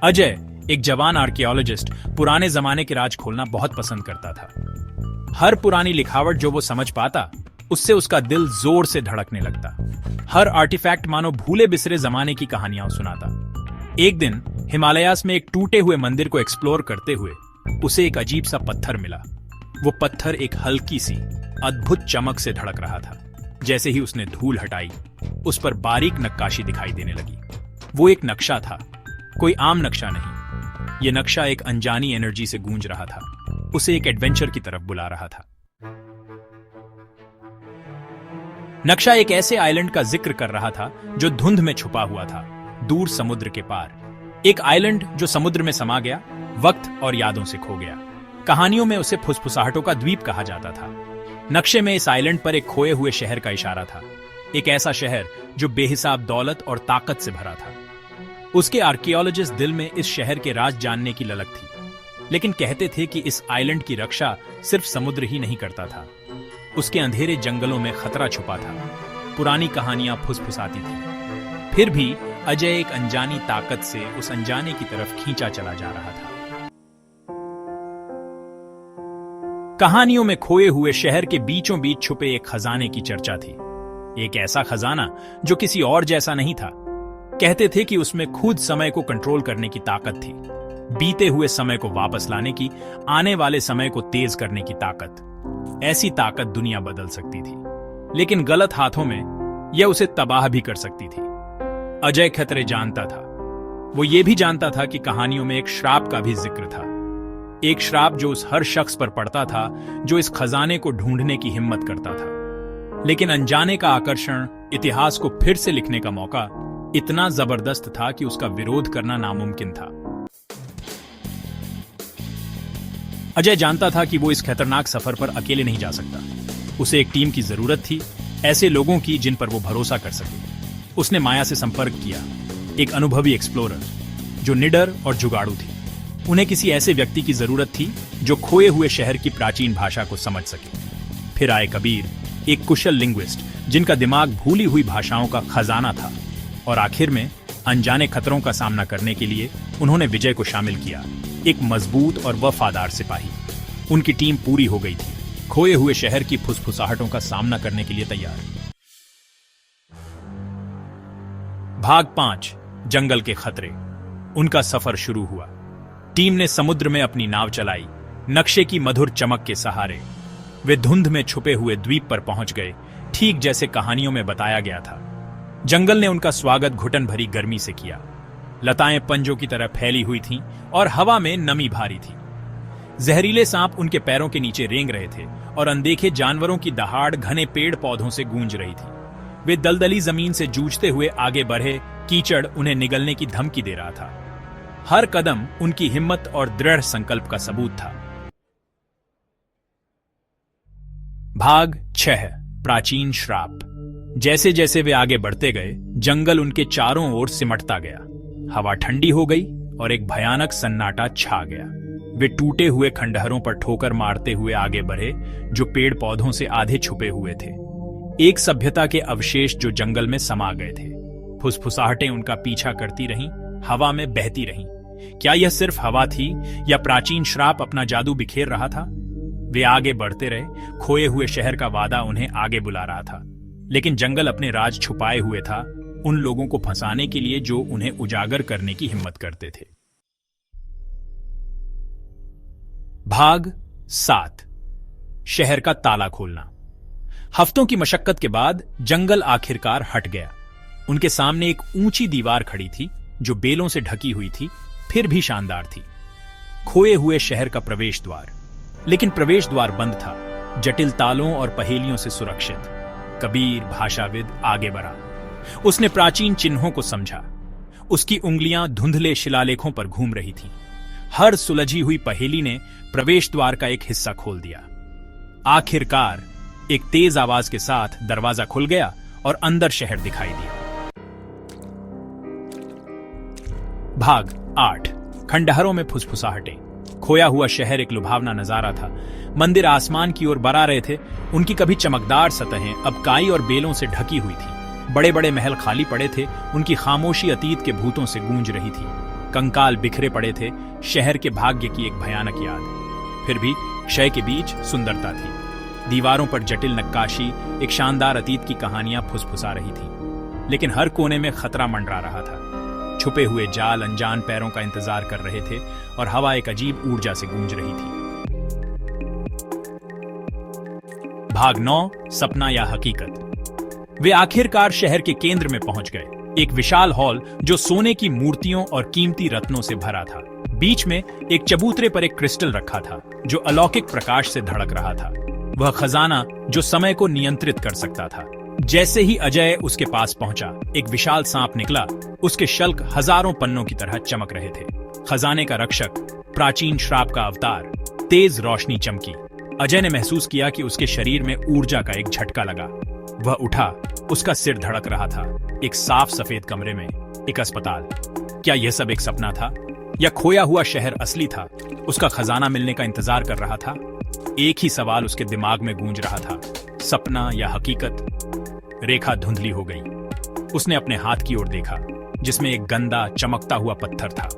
अजय, एक जवान आर्कियोलॉजिस्ट, पुराने जमाने के राज खोलना बहुत पसंद करता था। हर पुरानी लिखावट जो वो समझ पाता, उससे उसका दिल जोर से धड़कने लगता। हर आर्टिफैक्ट मानो भूले बिसरे जमाने की कहानियां सुनाता। एक दिन हिमालयास में एक टूटे हुए मंदिर को एक्सप्लोर करते हुए उसे एक अजीब सा पत्थर मिला। वो पत्थर एक हल्की सी अद्भुत चमक से धड़क रहा था। जैसे ही उसने धूल हटाई, उस पर बारीक नक्काशी दिखाई देने लगी। वो एक नक्शा था, कोई आम नक्शा नहीं। ये नक्शा एक अनजानी एनर्जी से गूंज रहा था, उसे एक एडवेंचर की तरफ बुला रहा था। नक्शा एक ऐसे आइलैंड का जिक्र कर रहा था जो धुंध में छुपा हुआ था, दूर समुद्र के पार। एक आइलैंड जो समुद्र में समा गया, वक्त और यादों से खो गया। कहानियों में उसे फुसफुसाहटों का द्वीप कहा जाता था। नक्शे में इस आइलैंड पर एक खोए हुए शहर का इशारा था, एक ऐसा शहर जो बेहिसाब दौलत और ताकत से भरा था। उसके आर्कियोलॉजिस्ट दिल में इस शहर के राज जानने की ललक थी, लेकिन कहते थे कि इस आइलैंड की रक्षा सिर्फ समुद्र ही नहीं करता था, उसके अंधेरे जंगलों में खतरा छुपा था। पुरानी कहानियां फुसफुसाती थी। फिर भी अजय एक अनजानी ताकत से उस अनजाने की तरफ खींचा चला जा रहा था। कहानियों में खोए हुए शहर के बीचों बीच छुपे एक खजाने की चर्चा थी। एक ऐसा खजाना जो किसी और जैसा नहीं था। कहते थे कि उसमें खुद समय को कंट्रोल करने की ताकत थी, बीते हुए समय को वापस लाने की, आने वाले समय को तेज करने की ताकत। ऐसी ताकत दुनिया बदल सकती थी, लेकिन गलत हाथों में यह उसे तबाह भी कर सकती थी। अजय खतरे जानता था। वो ये भी जानता था कि कहानियों में एक श्राप का भी जिक्र था, एक श्राप जो उस हर शख्स पर पड़ता था जो इस खजाने को ढूंढने की हिम्मत करता था। लेकिन अनजाने का आकर्षण, इतिहास को फिर से लिखने का मौका इतना जबरदस्त था कि उसका विरोध करना नामुमकिन था। अजय जानता था कि वो इस खतरनाक सफर पर अकेले नहीं जा सकता। उसे एक टीम की जरूरत थी, ऐसे लोगों की जिन पर वो भरोसा कर सके। उसने माया से संपर्क किया, एक अनुभवी एक्सप्लोरर जो निडर और जुगाड़ू थी। उन्हें किसी ऐसे व्यक्ति की जरूरत थी जो खोए हुए शहर की प्राचीन भाषा को समझ सके। फिर आए कबीर, एक कुशल लिंग्विस्ट जिनका दिमाग भूली हुई भाषाओं का खजाना था। और आखिर में अनजाने खतरों का सामना करने के लिए उन्होंने विजय को शामिल किया, एक मजबूत और वफादार सिपाही। उनकी टीम पूरी हो गई थी, खोए हुए शहर की फुसफुसाहटों का सामना करने के लिए तैयार। भाग 5, जंगल के खतरे। उनका सफर शुरू हुआ। टीम ने समुद्र में अपनी नाव चलाई, नक्शे की मधुर चमक के सहारे। वे धुंध में छुपे हुए द्वीप पर पहुंच गए, ठीक जैसे कहानियों में बताया गया था। जंगल ने उनका स्वागत घुटन भरी गर्मी से किया। लताएं पंजों की तरह फैली हुई थीं और हवा में नमी भारी थी। जहरीले सांप उनके पैरों के नीचे रेंग रहे थे और अनदेखे जानवरों की दहाड़ घने पेड़ पौधों से गूंज रही थी। वे दलदली जमीन से जूझते हुए आगे बढ़े, कीचड़ उन्हें निगलने की धमकी दे रहा था। हर कदम उनकी हिम्मत और दृढ़ संकल्प का सबूत था। भाग 6, प्राचीन श्राप। जैसे जैसे वे आगे बढ़ते गए, जंगल उनके चारों ओर सिमटता गया। हवा ठंडी हो गई और एक भयानक सन्नाटा छा गया। वे टूटे हुए खंडहरों पर ठोकर मारते हुए आगे बढ़े, जो पेड़ पौधों से आधे छुपे हुए थे। एक सभ्यता के अवशेष जो जंगल में समा गए थे। फुसफुसाहटें उनका पीछा करती रहीं, हवा में बहती रहीं। क्या यह सिर्फ हवा थी या प्राचीन श्राप अपना जादू बिखेर रहा था? वे आगे बढ़ते रहे, खोए हुए शहर का वादा उन्हें आगे बुला रहा था। लेकिन जंगल अपने राज छुपाए हुए था, उन लोगों को फंसाने के लिए जो उन्हें उजागर करने की हिम्मत करते थे। भाग 7, शहर का ताला खोलना। हफ्तों की मशक्कत के बाद जंगल आखिरकार हट गया। उनके सामने एक ऊंची दीवार खड़ी थी जो बेलों से ढकी हुई थी, फिर भी शानदार थी। खोए हुए शहर का प्रवेश द्वार। लेकिन प्रवेश द्वार बंद था, जटिल तालों और पहेलियों से सुरक्षित। कबीर, भाषाविद, आगे बढ़ा। उसने प्राचीन चिन्हों को समझा। उसकी उंगलियां धुंधले शिलालेखों पर घूम रही थीं। हर सुलझी हुई पहेली ने प्रवेश द्वार का एक हिस्सा खोल दिया। आखिरकार एक तेज आवाज के साथ दरवाजा खुल गया और अंदर शहर दिखाई दिया। भाग 8, खंडहरों में फुसफुसाहटें। खोया हुआ शहर एक लुभावना नजारा था। मंदिर आसमान की ओर बरा रहे थे। उनकी कभी चमकदार सतहें अब काई और बेलों से ढकी हुई थी। बड़े बड़े महल खाली पड़े थे, उनकी खामोशी अतीत के भूतों से गूंज रही थी। कंकाल बिखरे पड़े थे, शहर के भाग्य की एक भयानक याद। फिर भी क्षय के बीच सुंदरता थी। दीवारों पर जटिल नक्काशी, एक शानदार अतीत की कहानियां फुसफुसा रही थी। लेकिन हर कोने में खतरा मंडरा रहा था। छुपे हुए जाल अनजान पैरों का इंतजार कर रहे थे और हवा एक अजीब ऊर्जा से गूंज रही थी। भाग 9, सपना या हकीकत। वे आखिरकार शहर के केंद्र में पहुंच गए। एक विशाल हॉल जो सोने की मूर्तियों और कीमती रत्नों से भरा था। बीच में एक चबूतरे पर एक क्रिस्टल रखा था जो अलौकिक प्रकाश से धड़क रहा था। वह खजाना जो समय को नियंत्रित कर सकता था। जैसे ही अजय उसके पास पहुंचा, एक विशाल सांप निकला। उसके शल्क हजारों पन्नों की तरह चमक रहे थे। खजाने का रक्षक, प्राचीन श्राप का अवतार। तेज रोशनी चमकी। अजय ने महसूस किया कि उसके शरीर में ऊर्जा का एक झटका लगा। वह उठा, उसका सिर धड़क रहा था। एक साफ सफेद कमरे में एक अस्पताल। क्या यह सब एक सपना था या खोया हुआ शहर असली था? उसका खजाना मिलने का इंतजार कर रहा था। एक ही सवाल उसके दिमाग में गूंज रहा था, सपना या हकीकत? रेखा धुंधली हो गई। उसने अपने हाथ की ओर देखा जिसमें एक गंदा चमकता हुआ पत्थर था।